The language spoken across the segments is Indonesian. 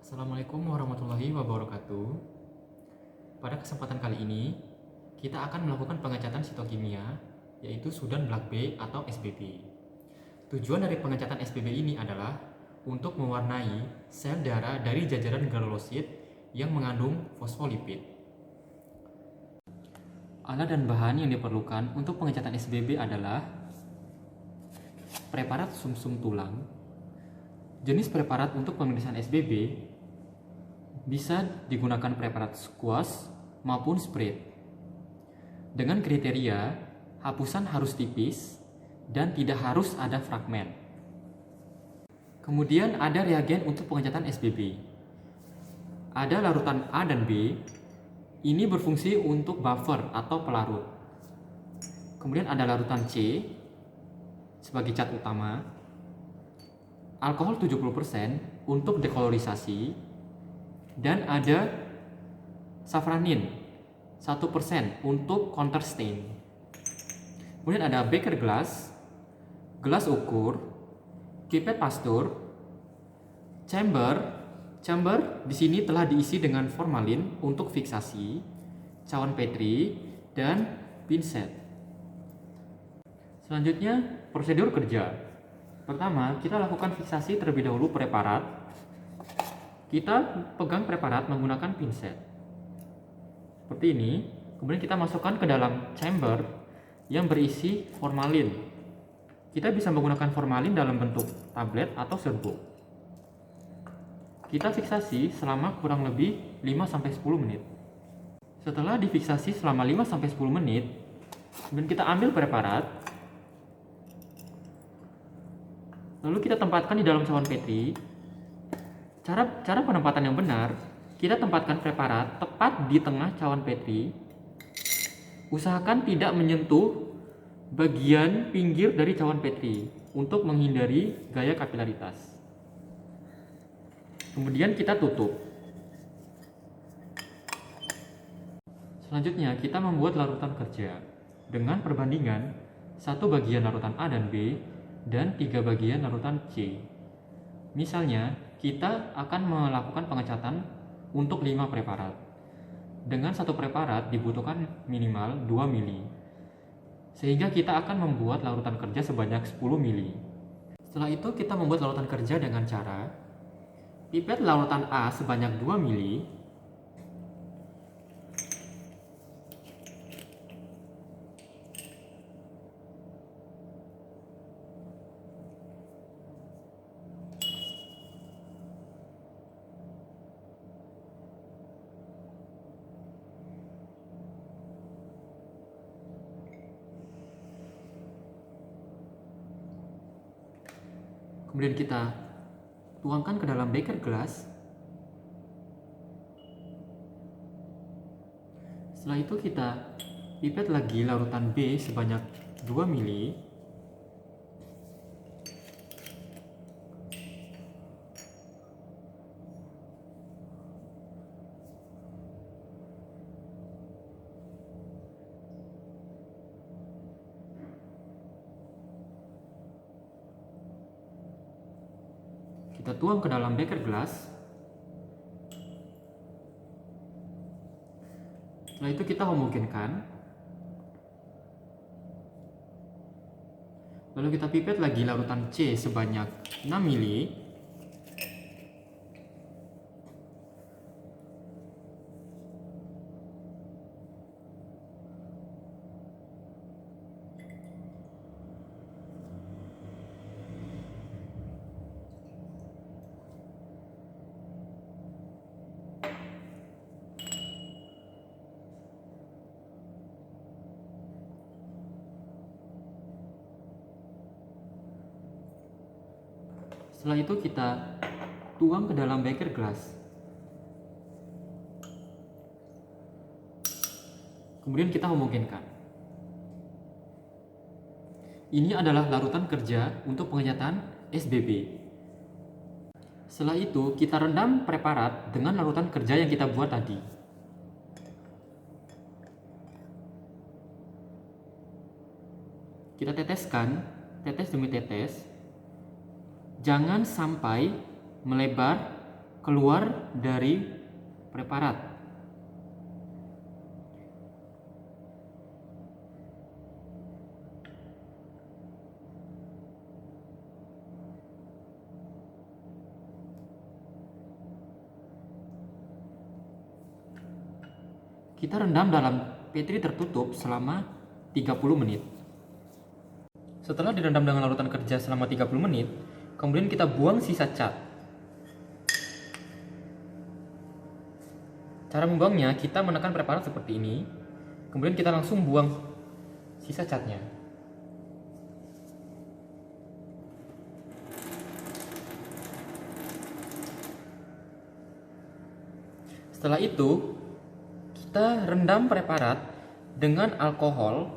Assalamualaikum warahmatullahi wabarakatuh. Pada kesempatan kali ini, kita akan melakukan pengecatan sitokimia, yaitu Sudan Black Bay atau SBB. Tujuan dari pengecatan SBB ini adalah untuk mewarnai sel darah dari jajaran granulosit yang mengandung fosfolipid. Alat dan bahan yang diperlukan untuk pengecatan SBB adalah preparat sumsum tulang. Jenis preparat untuk pemeriksaan SBB bisa digunakan preparat squash maupun spread. Dengan kriteria, hapusan harus tipis dan tidak harus ada fragmen. Kemudian ada reagen untuk pengecatan SBB. Ada larutan A dan B, ini berfungsi untuk buffer atau pelarut. Kemudian ada larutan C sebagai cat utama, alkohol 70% untuk dekolorisasi, dan ada safranin 1% untuk counter stain. Kemudian ada beaker glass, gelas ukur, pipet pastur, chamber di sini telah diisi dengan formalin untuk fiksasi, cawan Petri, dan pinset. Selanjutnya, prosedur kerja. Pertama, kita lakukan fiksasi terlebih dahulu preparat. Kita pegang preparat menggunakan pinset seperti ini, kemudian kita masukkan ke dalam chamber yang berisi formalin. Kita bisa menggunakan formalin dalam bentuk tablet atau serbuk. Kita fiksasi selama kurang lebih 5-10 menit. Setelah difiksasi selama 5-10 menit, kemudian kita ambil preparat, lalu kita tempatkan di dalam cawan Petri. Cara penempatan yang benar, kita tempatkan preparat tepat di tengah cawan Petri. Usahakan tidak menyentuh bagian pinggir dari cawan Petri untuk menghindari gaya kapilaritas. Kemudian kita tutup. Selanjutnya kita membuat larutan kerja dengan perbandingan 1 bagian larutan A dan B dan 3 bagian larutan C. Misalnya, kita akan melakukan pengecatan untuk 5 preparat. Dengan satu preparat dibutuhkan minimal 2 mili. Sehingga kita akan membuat larutan kerja sebanyak 10 mili. Setelah itu kita membuat larutan kerja dengan cara pipet larutan A sebanyak 2 mili. Kemudian kita tuangkan ke dalam beaker glass. Setelah itu kita pipet lagi larutan B sebanyak 2 mili. Kita tuang ke dalam beaker glass. Setelah itu kita homogenkan. Lalu kita pipet lagi larutan C sebanyak 6 mili. Setelah itu kita tuang ke dalam beaker glass. Kemudian kita homogenkan. Ini adalah larutan kerja untuk pengecatan SBB. Setelah itu kita rendam preparat dengan larutan kerja yang kita buat tadi. Kita teteskan, tetes demi tetes. Jangan sampai melebar keluar dari preparat. Kita rendam dalam Petri tertutup selama 30 menit. Setelah direndam dengan larutan kerja selama 30 menit, kemudian kita buang sisa cat. Cara membuangnya, kita menekan preparat seperti ini, kemudian kita langsung buang sisa catnya. Setelah itu, kita rendam preparat dengan alkohol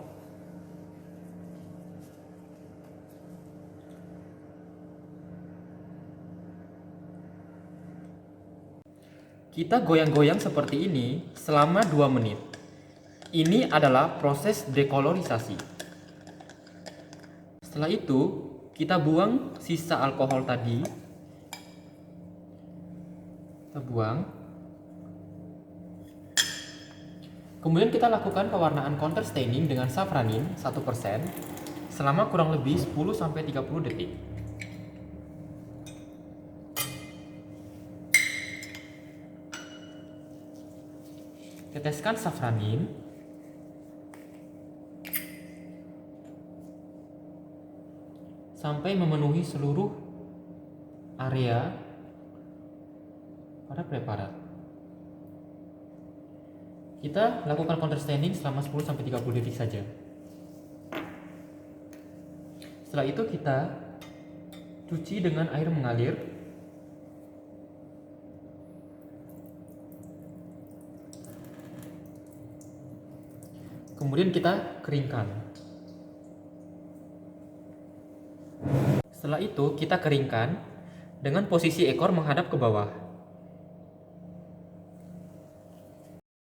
kita goyang-goyang seperti ini selama 2 menit. Ini adalah proses dekolorisasi. Setelah itu, kita buang sisa alkohol tadi. Kita buang. Kemudian kita lakukan pewarnaan counter staining dengan safranin 1% selama kurang lebih 10-30 detik. Teteskan safranin. Sampai memenuhi seluruh area pada preparat. Kita lakukan counter staining selama 10-30 detik saja. Setelah itu kita cuci dengan air mengalir. Kemudian kita keringkan. Setelah itu kita keringkan dengan posisi ekor menghadap ke bawah.